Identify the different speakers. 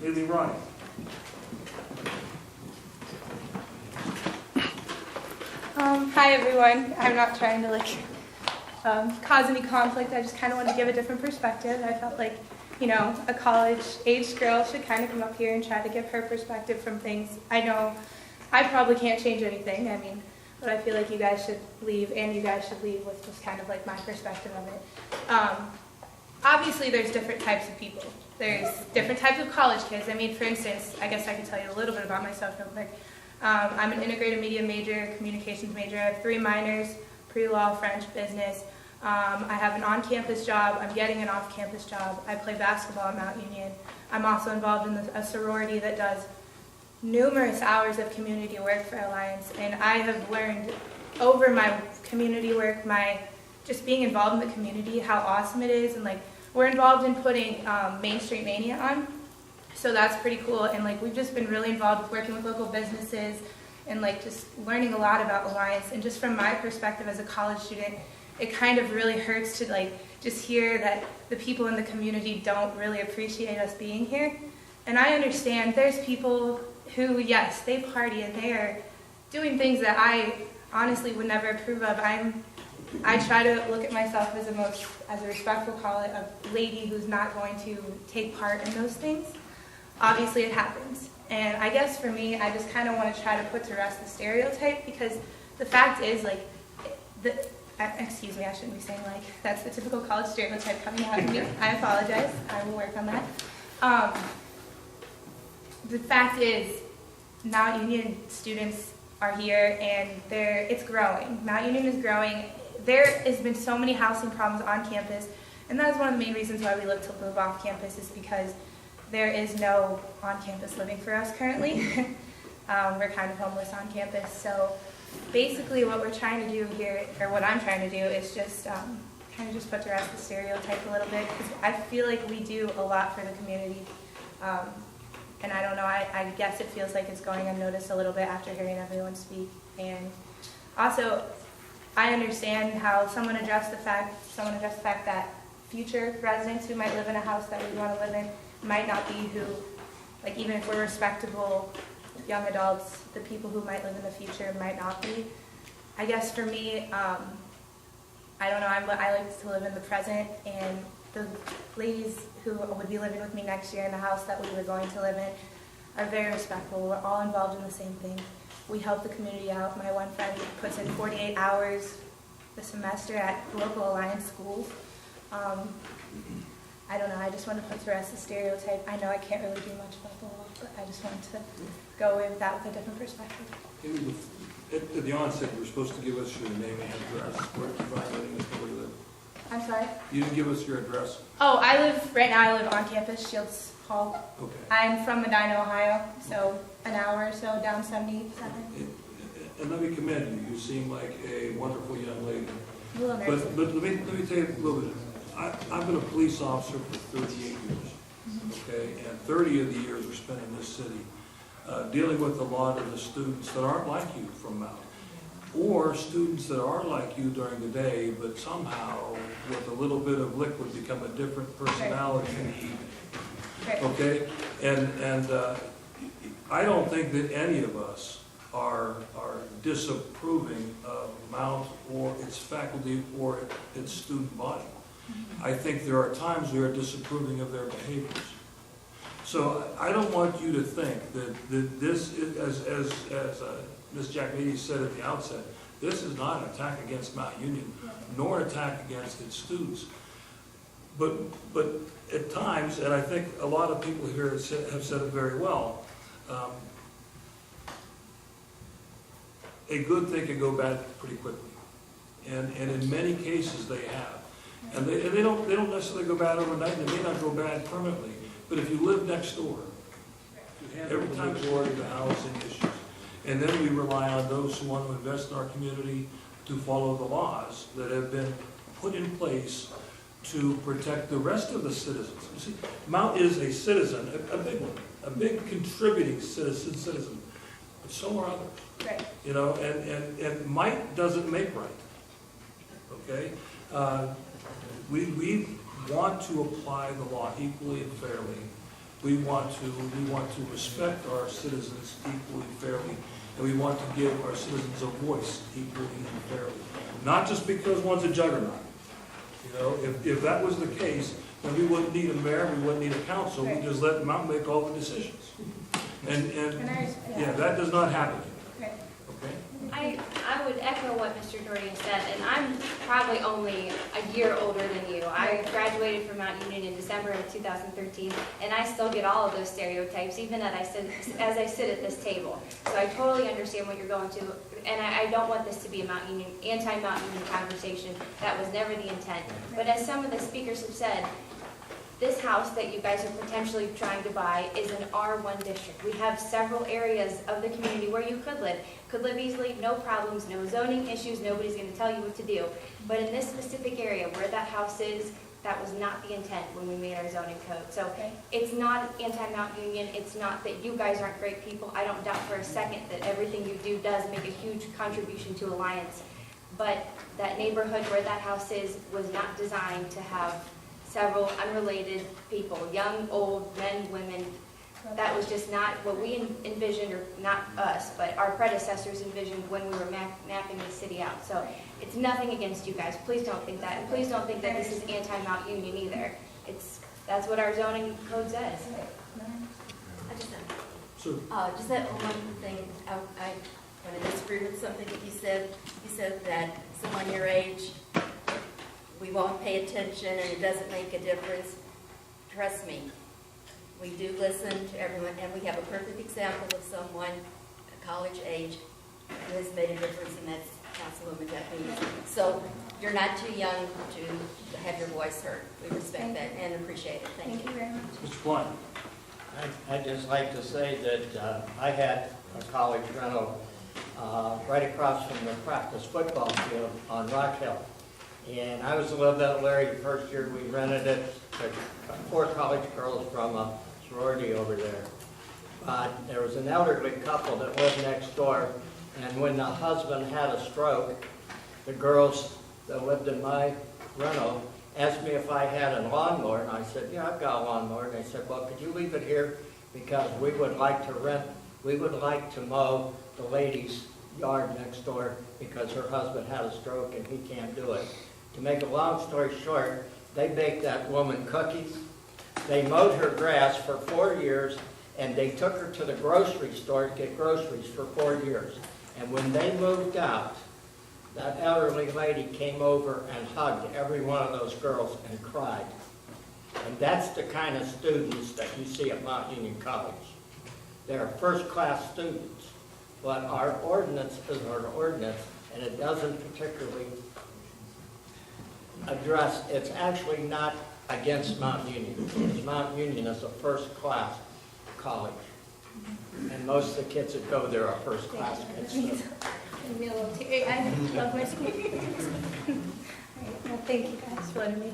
Speaker 1: Haley Roddy.
Speaker 2: Hi everyone. I'm not trying to cause any conflict. I just kind of want to give a different perspective. I felt like, a college-aged girl should kind of come up here and try to give her perspective from things. I know I probably can't change anything. But I feel like you guys should leave, and you guys should leave with just kind of like my perspective of it. Obviously, there's different types of people. There's different types of college kids. For instance, I guess I could tell you a little bit about myself real quick. I'm an integrated media major, communications major. I have 3 minors, pre-law, French, business. I have an on-campus job. I'm getting an off-campus job. I play basketball at Mount Union. I'm also involved in a sorority that does numerous hours of community work for Alliance, and I have learned over my community work, just being involved in the community, how awesome it is. And we're involved in putting Main Street Mania on, so that's pretty cool. And we've just been really involved with working with local businesses and just learning a lot about Alliance. And just from my perspective as a college student, it kind of really hurts to just hear that the people in the community don't really appreciate us being here. And I understand there's people who, yes, they party and they are doing things that I honestly would never approve of. I try to look at myself as a respectful, call it, a lady who's not going to take part in those things. Obviously it happens. And I guess for me, I just kind of want to try to put to rest the stereotype, because the fact is, excuse me, I shouldn't be saying that's the typical college stereotype coming out of me. I apologize. I will work on that. The fact is, Mount Union students are here, and it's growing. Mount Union is growing. There has been so many housing problems on campus, and that is one of the main reasons why we look to move off campus, is because there is no on-campus living for us currently. We're kind of homeless on campus. So basically what we're trying to do here, or what I'm trying to do, is just kind of just put to rest the stereotype a little bit, because I feel like we do a lot for the community. And I don't know, I guess it feels like it's going unnoticed a little bit after hearing everyone speak. And also, I understand how someone addressed the fact that future residents who might live in a house that we want to live in might not be who, even if we're respectable young adults, the people who might live in the future might not be. I guess for me, I don't know, I like to live in the present, and the ladies who would be living with me next year in the house that we were going to live in are very respectful. We're all involved in the same thing. We help the community out. My one friend puts in 48 hours a semester at local Alliance schools. I don't know, I just want to put to rest the stereotype. I know I can't really do much about the law, but I just wanted to go away with that with a different perspective.
Speaker 1: At the onset, you were supposed to give us your name and address. Where do you live?
Speaker 2: I'm sorry?
Speaker 1: You didn't give us your address?
Speaker 2: Oh, right now I live on campus, Shields Hall. Okay. I'm from Medina, Ohio, so an hour or so down 77.
Speaker 1: And let me commend you. You seem like a wonderful young lady.
Speaker 2: A little nervous.
Speaker 1: But let me tell you a little bit. I've been a police officer for 38 years, okay? And 30 of the years were spent in this city dealing with a lot of the students that aren't like you from Mount, or students that are like you during the day, but somehow with a little bit of liquid become a different personality in the evening, okay? And I don't think that any of us are disapproving of Mount or its faculty or its student body. I think there are times we are disapproving of their behaviors. So I don't want you to think that this is, as Ms. Jackmady said at the outset, this is not an attack against Mount Union, nor an attack against its students. But at times, and I think a lot of people here have said it very well, a good thing can go bad pretty quickly. And in many cases they have. And they don't necessarily go bad overnight, and they may not go bad permanently. But if you live next door, every time you worry the housing issues, and then we rely on those who want to invest in our community to follow the laws that have been put in place to protect the rest of the citizens. You see, Mount is a citizen, a big one, a big contributing citizen, but so are others.
Speaker 2: Right.
Speaker 1: You know, and might doesn't make right. Okay. We want to apply the law equally and fairly We want to respect our citizens equally, fairly, and we want to give our citizens a voice equally and fairly. Not just because one's a juggernaut. You know, if that was the case, then we wouldn't need a mayor, we wouldn't need a council, we just let them out and make all the decisions. And yeah, that does not happen.
Speaker 2: Right.
Speaker 1: Okay?
Speaker 3: I would echo what Mr. Doherty said, and I'm probably only a year older than you. I graduated from Mount Union in December of 2013, and I still get all of those stereotypes, even as I sit at this table. So I totally understand what you're going to, and I don't want this to be a anti-Mount Union conversation. That was never the intent. But as some of the speakers have said, this house that you guys are potentially trying to buy is an R1 district. We have several areas of the community where you could live easily, no problems, no zoning issues, nobody's going to tell you what to do. But in this specific area where that house is, that was not the intent when we made our zoning code. So it's not anti-Mount Union, it's not that you guys aren't great people. I don't doubt for a second that everything you do does make a huge contribution to Alliance. But that neighborhood where that house is was not designed to have several unrelated people, young, old, men, women. That was just not what we envisioned, or not us, but our predecessors envisioned when we were mapping the city out. So it's nothing against you guys. Please don't think that. And please don't think that this is anti-Mount Union either. That's what our zoning code says.
Speaker 4: I just
Speaker 1: So,
Speaker 4: just that one thing, I want to disagree with something that you said. You said that someone your age, we won't pay attention and it doesn't make a difference. Trust me, we do listen to everyone, and we have a perfect example of someone, college age, who has made a difference, and that's Councilwoman Deputy. So you're not too young to have your voice heard. We respect that and appreciate it. Thank you.
Speaker 2: Thank you very much.
Speaker 1: Mr. Klein.
Speaker 5: I'd just like to say that I had a college rental right across from the practice football field on Rock Hill. And I was a little bit leery the first year we rented it to 4 college girls from a sorority over there. But there was an elderly couple that lived next door, and when the husband had a stroke, the girls that lived in my rental asked me if I had a lawnmower, and I said, yeah, I've got a lawnmower. And they said, well, could you leave it here because we would like to mow the lady's yard next door because her husband had a stroke and he can't do it. To make a long story short, they baked that woman cookies, they mowed her grass for 4 years, and they took her to the grocery store to get groceries for 4 years. And when they moved out, that elderly lady came over and hugged every one of those girls and cried. And that's the kind of students that you see at Mount Union College. They're first-class students, but our ordinance is our ordinance, and it doesn't particularly address, it's actually not against Mount Union, because Mount Union is a first-class college. And most of the kids that go there are first-class kids.
Speaker 2: Me a little teary. I love my school. Well, thank you guys for letting me